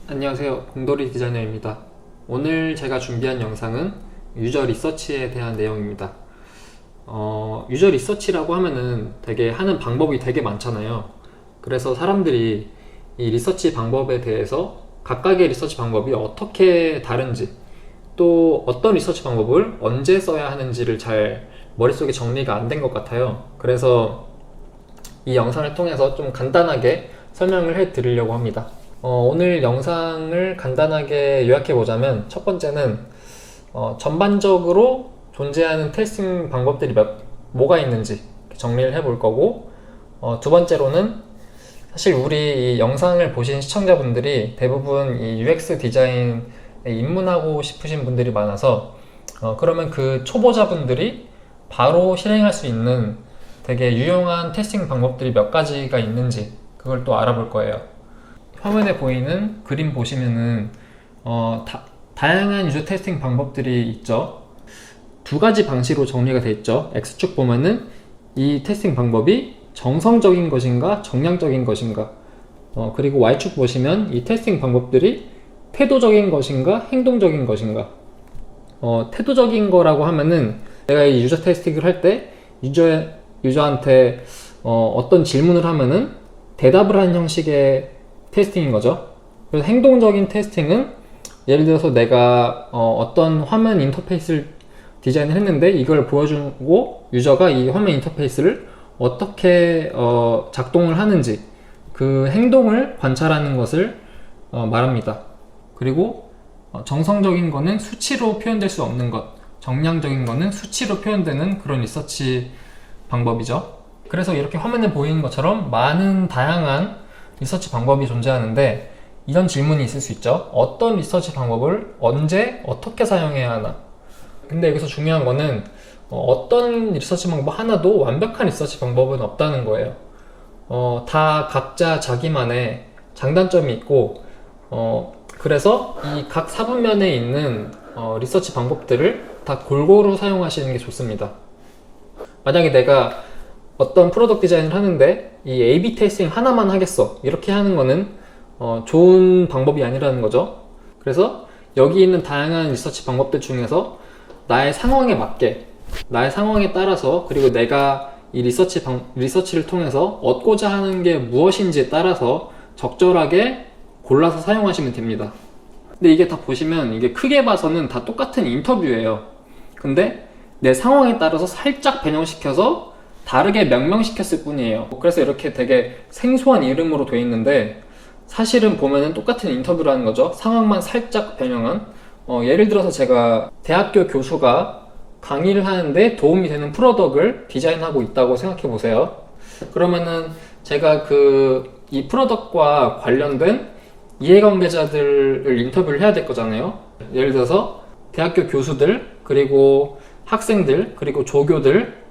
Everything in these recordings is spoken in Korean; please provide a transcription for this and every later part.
안녕하세요. 공돌이 디자이너입니다. 오늘 제가 준비한 영상은 유저 리서치에 대한 내용입니다. 유저 리서치라고 하면은 되게 하는 방법이 되게 많잖아요. 그래서 사람들이 이 리서치 방법에 대해서 각각의 리서치 방법이 어떻게 다른지, 또 어떤 리서치 방법을 언제 써야 하는지를 잘 머릿속에 정리가 안 된 것 같아요. 그래서 이 영상을 통해서 좀 간단하게 설명을 해 드리려고 합니다. 오늘 영상을 간단하게 요약해 보자면, 첫 번째는 전반적으로 존재하는 테스팅 방법들이 뭐가 있는지 정리를 해 볼 거고, 두 번째로는 사실 우리 이 영상을 보신 시청자분들이 대부분 이 UX 디자인에 입문하고 싶으신 분들이 많아서 그러면 그 초보자분들이 바로 실행할 수 있는 되게 유용한 테스팅 방법들이 몇 가지가 있는지 그걸 또 알아볼 거예요. 화면에 보이는 그림 보시면은 다양한 유저 테스팅 방법들이 있죠. 두 가지 방식으로 정리가 되어 있죠. X축 보면은 이 테스팅 방법이 정성적인 것인가 정량적인 것인가, 그리고 Y축 보시면 이 테스팅 방법들이 태도적인 것인가 행동적인 것인가. 태도적인 거라고 하면은 내가 이 유저 테스팅을 할 때 유저한테 어떤 질문을 하면은 대답을 하는 형식의 테스팅인 거죠. 그래서 행동적인 테스팅은 예를 들어서 내가 어떤 화면 인터페이스를 디자인을 했는데 이걸 보여주고 유저가 이 화면 인터페이스를 어떻게 작동을 하는지 그 행동을 관찰하는 것을 말합니다. 그리고 정성적인 거는 수치로 표현될 수 없는 것, 정량적인 거는 수치로 표현되는 그런 리서치 방법이죠. 그래서 이렇게 화면에 보이는 것처럼 많은 다양한 리서치 방법이 존재하는데, 이런 질문이 있을 수 있죠. 어떤 리서치 방법을 언제 어떻게 사용해야 하나. 근데 여기서 중요한 거는 어떤 리서치 방법 하나도 완벽한 리서치 방법은 없다는 거예요. 다 각자 자기만의 장단점이 있고, 그래서 이 각 사분면에 있는 리서치 방법들을 다 골고루 사용하시는 게 좋습니다. 만약에 내가 어떤 프로덕트 디자인을 하는데 이 A/B 테스팅 하나만 하겠어, 이렇게 하는 거는 좋은 방법이 아니라는 거죠. 그래서 여기 있는 다양한 리서치 방법들 중에서 나의 상황에 맞게, 나의 상황에 따라서, 그리고 내가 이 리서치를 통해서 얻고자 하는 게 무엇인지에 따라서 적절하게 골라서 사용하시면 됩니다. 근데 이게 다 보시면 이게 크게 봐서는 다 똑같은 인터뷰예요. 근데 내 상황에 따라서 살짝 변형시켜서 다르게 명명시켰을 뿐이에요. 그래서 이렇게 되게 생소한 이름으로 돼 있는데 사실은 보면은 똑같은 인터뷰라는 거죠. 상황만 살짝 변형한. 예를 들어서 제가 대학교 교수가 강의를 하는데 도움이 되는 프로덕트를 디자인하고 있다고 생각해 보세요. 그러면은 제가 이 프로덕트과 관련된 이해관계자들을 인터뷰를 해야 될 거잖아요. 예를 들어서 대학교 교수들, 그리고 학생들, 그리고 조교들,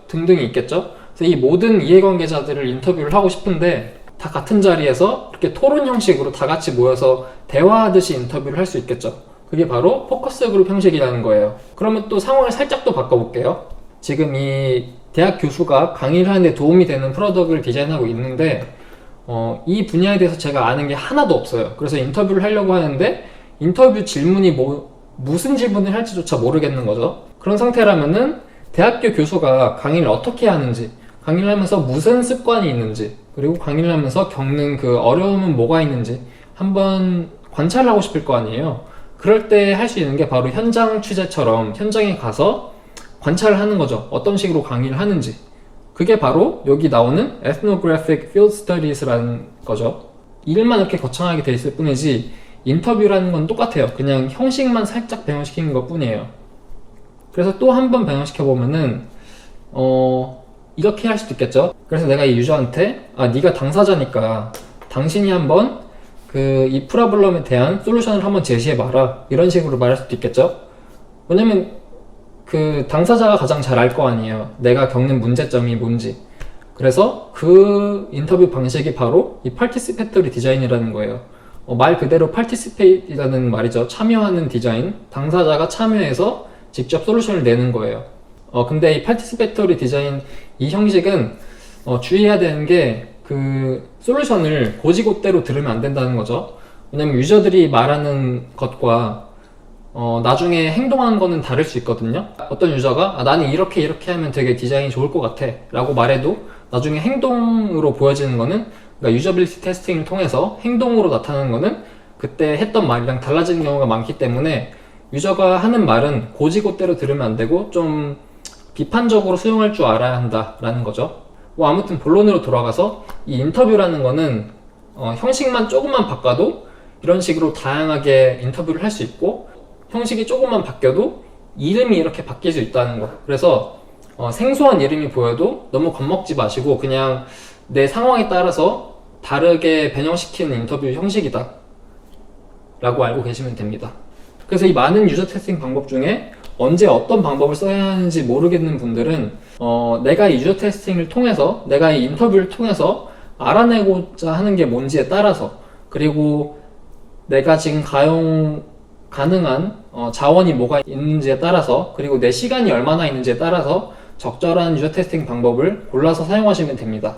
등등이 있겠죠. 그래서 이 모든 이해관계자들을 인터뷰를 하고 싶은데 다 같은 자리에서 이렇게 토론 형식으로 다 같이 모여서 대화하듯이 인터뷰를 할 수 있겠죠. 그게 바로 포커스 그룹 형식이라는 거예요. 그러면 또 상황을 살짝 또 바꿔볼게요. 지금 이 대학 교수가 강의를 하는데 도움이 되는 프로덕트를 디자인하고 있는데 이 분야에 대해서 제가 아는 게 하나도 없어요. 그래서 인터뷰를 하려고 하는데 인터뷰 질문이 무슨 질문을 할지조차 모르겠는 거죠. 그런 상태라면은 대학교 교수가 강의를 어떻게 하는지, 강의를 하면서 무슨 습관이 있는지, 그리고 강의를 하면서 겪는 그 어려움은 뭐가 있는지 한번 관찰을 하고 싶을 거 아니에요. 그럴 때 할 수 있는 게 바로 현장 취재처럼 현장에 가서 관찰을 하는 거죠. 어떤 식으로 강의를 하는지. 그게 바로 여기 나오는 Ethnographic Field Studies라는 거죠. 이름만 이렇게 거창하게 돼 있을 뿐이지 인터뷰라는 건 똑같아요. 그냥 형식만 살짝 변형시킨 것 뿐이에요. 그래서 또 한 번 변형시켜 보면은 이렇게 할 수도 있겠죠. 그래서 내가 이 유저한테 네가 당사자니까 당신이 한번 이 프로블럼에 대한 솔루션을 한번 제시해 봐라, 이런 식으로 말할 수도 있겠죠. 왜냐면 그 당사자가 가장 잘 알 거 아니에요, 내가 겪는 문제점이 뭔지. 그래서 그 인터뷰 방식이 바로 이 participatory 디자인이라는 거예요. 말 그대로 participate이라는 말이죠. 참여하는 디자인, 당사자가 참여해서 직접 솔루션을 내는 거예요. 근데 이 participatory 디자인 이 형식은 주의해야 되는 게 솔루션을 고지고대로 들으면 안 된다는 거죠. 왜냐면 유저들이 말하는 것과 나중에 행동하는 거는 다를 수 있거든요. 어떤 유저가 나는 이렇게 하면 되게 디자인이 좋을 것 같아 라고 말해도 나중에 행동으로 보여지는 거는, 그러니까 유저빌리티 테스팅을 통해서 행동으로 나타나는 거는 그때 했던 말이랑 달라지는 경우가 많기 때문에 유저가 하는 말은 고지고대로 들으면 안 되고 좀 비판적으로 수용할 줄 알아야 한다라는 거죠. 뭐 아무튼 본론으로 돌아가서 이 인터뷰라는 거는 형식만 조금만 바꿔도 이런 식으로 다양하게 인터뷰를 할 수 있고, 형식이 조금만 바뀌어도 이름이 이렇게 바뀔 수 있다는 거. 그래서 생소한 이름이 보여도 너무 겁먹지 마시고 그냥 내 상황에 따라서 다르게 변형시키는 인터뷰 형식이다 라고 알고 계시면 됩니다. 그래서 이 많은 유저 테스팅 방법 중에 언제 어떤 방법을 써야 하는지 모르겠는 분들은 내가 이 유저 테스팅을 통해서, 내가 이 인터뷰를 통해서 알아내고자 하는 게 뭔지에 따라서, 그리고 내가 지금 가능한 자원이 뭐가 있는지에 따라서, 그리고 내 시간이 얼마나 있는지에 따라서 적절한 유저 테스팅 방법을 골라서 사용하시면 됩니다.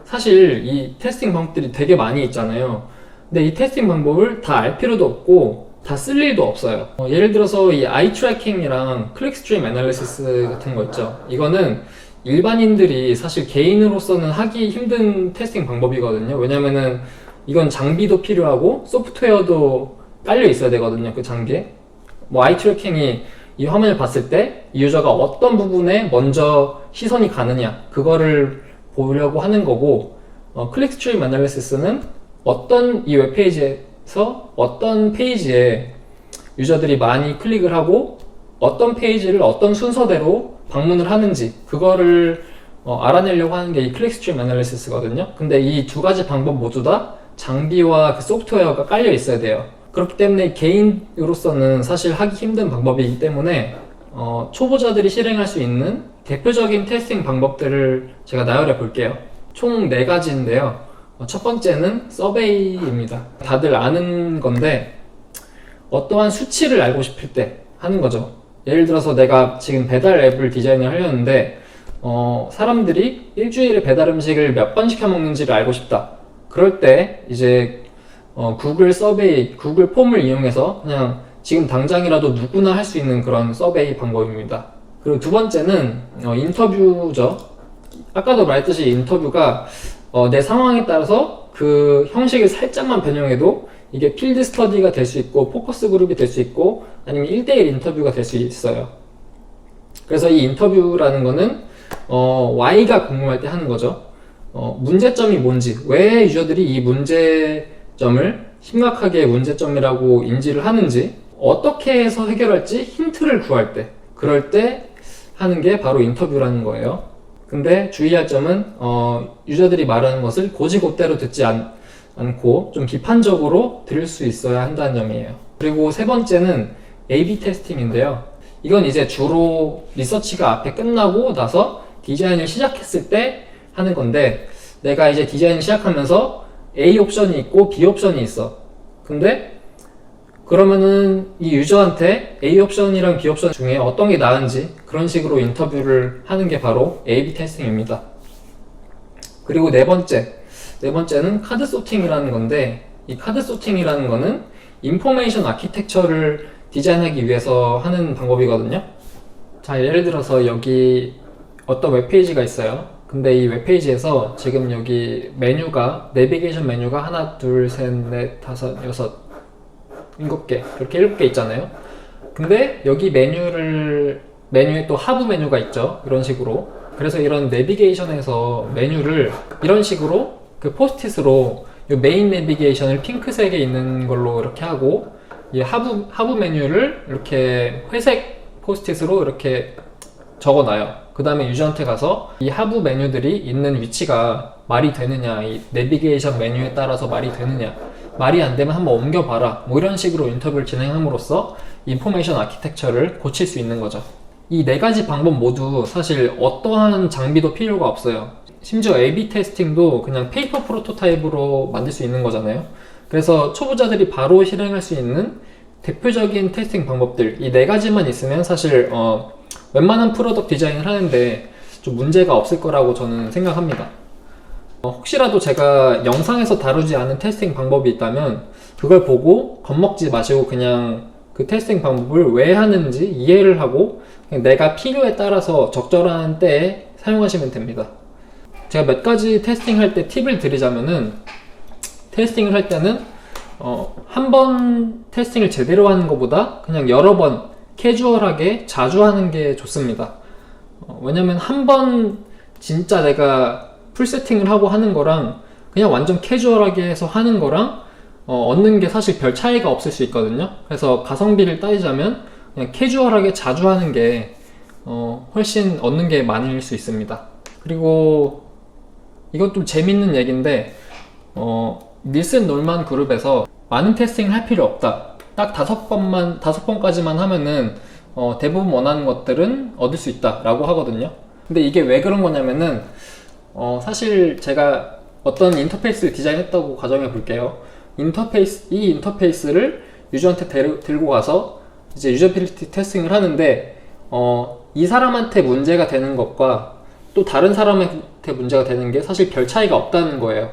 사실 이 테스팅 방법들이 되게 많이 있잖아요. 근데 이 테스팅 방법을 다 알 필요도 없고 다 쓸 일도 없어요. 예를 들어서 이 아이 트래킹이랑 클릭스트림 애널리시스 같은 거 있죠. 이거는 일반인들이 사실 개인으로서는 하기 힘든 테스팅 방법이거든요. 왜냐면은 이건 장비도 필요하고 소프트웨어도 깔려 있어야 되거든요. 그 장비에. 뭐 아이 트래킹이 이 화면을 봤을 때 이 유저가 어떤 부분에 먼저 시선이 가느냐, 그거를 보려고 하는 거고, 클릭스트림 애널리시스는 어떤 이 웹페이지에서 어떤 페이지에 유저들이 많이 클릭을 하고 어떤 페이지를 어떤 순서대로 방문을 하는지 그거를 알아내려고 하는 게 이 클릭스트림 애널리시스거든요. 근데 이 두 가지 방법 모두 다 장비와 그 소프트웨어가 깔려 있어야 돼요. 그렇기 때문에 개인으로서는 사실 하기 힘든 방법이기 때문에 초보자들이 실행할 수 있는 대표적인 테스팅 방법들을 제가 나열해 볼게요. 총 4가지인데요. 첫 번째는 서베이입니다. 다들 아는 건데 어떠한 수치를 알고 싶을 때 하는 거죠. 예를 들어서 내가 지금 배달 앱을 디자인을 하려는데 사람들이 일주일에 배달 음식을 몇 번 시켜 먹는지를 알고 싶다. 그럴 때 이제 구글 서베이, 구글 폼을 이용해서 그냥 지금 당장이라도 누구나 할 수 있는 그런 서베이 방법입니다. 그리고 두 번째는 인터뷰죠. 아까도 말했듯이 인터뷰가 내 상황에 따라서 그 형식을 살짝만 변형해도 이게 필드 스터디가 될 수 있고 포커스 그룹이 될 수 있고 아니면 1대1 인터뷰가 될 수 있어요. 그래서 이 인터뷰라는 거는 Y가 궁금할 때 하는 거죠. 문제점이 뭔지, 왜 유저들이 이 문제점을 심각하게 문제점이라고 인지를 하는지, 어떻게 해서 해결할지 힌트를 구할 때, 그럴 때 하는 게 바로 인터뷰라는 거예요. 근데 주의할 점은 유저들이 말하는 것을 고지고대로 듣지 않고 좀 비판적으로 들을 수 있어야 한다는 점이에요. 그리고 세 번째는 A/B 테스팅인데요. 이건 이제 주로 리서치가 앞에 끝나고 나서 디자인을 시작했을 때 하는 건데, 내가 이제 디자인을 시작하면서 A 옵션이 있고 B 옵션이 있어. 근데 그러면은 이 유저한테 A 옵션이랑 B 옵션 중에 어떤 게 나은지 그런 식으로 인터뷰를 하는 게 바로 A/B 테스팅입니다. 그리고 네 번째는 카드 소팅이라는 건데, 이 카드 소팅이라는 거는 인포메이션 아키텍처를 디자인하기 위해서 하는 방법이거든요. 자, 예를 들어서 여기 어떤 웹페이지가 있어요. 근데 이 웹페이지에서 지금 여기 메뉴가, 내비게이션 메뉴가 하나, 둘, 셋, 넷, 다섯, 여섯, 7개, 그렇게 7개 있잖아요. 근데 여기 메뉴에 또 하부 메뉴가 있죠. 이런 식으로. 그래서 이런 내비게이션에서 메뉴를 이런 식으로 그 포스트잇으로 이 메인 내비게이션을 핑크색에 있는 걸로 이렇게 하고, 이 하부 메뉴를 이렇게 회색 포스트잇으로 이렇게 적어놔요. 그 다음에 유저한테 가서 이 하부 메뉴들이 있는 위치가 말이 되느냐, 이 내비게이션 메뉴에 따라서 말이 되느냐, 말이 안 되면 한번 옮겨봐라, 뭐 이런 식으로 인터뷰를 진행함으로써 인포메이션 아키텍처를 고칠 수 있는 거죠. 이 4가지 방법 모두 사실 어떠한 장비도 필요가 없어요. 심지어 A/B 테스팅도 그냥 페이퍼 프로토타입으로 만들 수 있는 거잖아요. 그래서 초보자들이 바로 실행할 수 있는 대표적인 테스팅 방법들, 이 4가지만 있으면 사실 웬만한 프로덕트 디자인을 하는데 좀 문제가 없을 거라고 저는 생각합니다. 혹시라도 제가 영상에서 다루지 않은 테스팅 방법이 있다면 그걸 보고 겁먹지 마시고 그냥 그 테스팅 방법을 왜 하는지 이해를 하고 그냥 내가 필요에 따라서 적절한 때에 사용하시면 됩니다. 제가 몇 가지 테스팅할 때 팁을 드리자면은, 테스팅을 할 때는 한 번 테스팅을 제대로 하는 것보다 그냥 여러 번 캐주얼하게 자주 하는 게 좋습니다. 왜냐면 한 번 진짜 내가 풀 세팅을 하고 하는 거랑 그냥 완전 캐주얼하게 해서 하는 거랑 얻는 게 사실 별 차이가 없을 수 있거든요. 그래서 가성비를 따지자면 그냥 캐주얼하게 자주 하는 게 훨씬 얻는 게 많을 수 있습니다. 그리고 이건 좀 재밌는 얘기인데, 닐슨 놀만 그룹에서 많은 테스팅을 할 필요 없다, 딱 5번까지만 하면은 대부분 원하는 것들은 얻을 수 있다 라고 하거든요. 근데 이게 왜 그런 거냐면은, 사실 제가 어떤 인터페이스를 디자인했다고 가정해 볼게요. 이 인터페이스를 유저한테 들고 가서 이제 유저빌리티 테스팅을 하는데, 이 사람한테 문제가 되는 것과 또 다른 사람한테 문제가 되는 게 사실 별 차이가 없다는 거예요.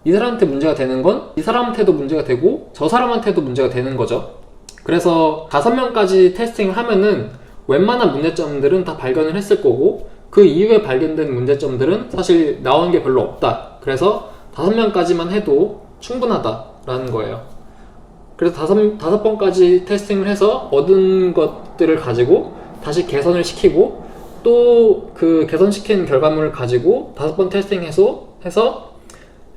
이 사람한테 문제가 되는 건 이 사람한테도 문제가 되고 저 사람한테도 문제가 되는 거죠. 그래서 5명까지 테스팅을 하면은 웬만한 문제점들은 다 발견을 했을 거고, 그 이후에 발견된 문제점들은 사실 나오는 게 별로 없다. 그래서 5명까지만 해도 충분하다라는 거예요. 그래서 5번까지 테스팅을 해서 얻은 것들을 가지고 다시 개선을 시키고, 또 그 개선시킨 결과물을 가지고 5번 테스팅해서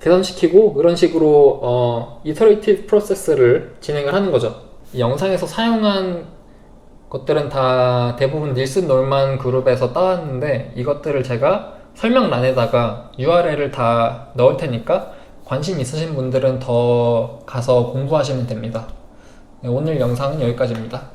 개선시키고, 이런 식으로 이터레이티브 프로세스를 진행을 하는 거죠. 이 영상에서 사용한 것들은 다 대부분 닐슨 놀만 그룹에서 따왔는데, 이것들을 제가 설명란에다가 URL을 다 넣을 테니까 관심 있으신 분들은 더 가서 공부하시면 됩니다. 네, 오늘 영상은 여기까지입니다.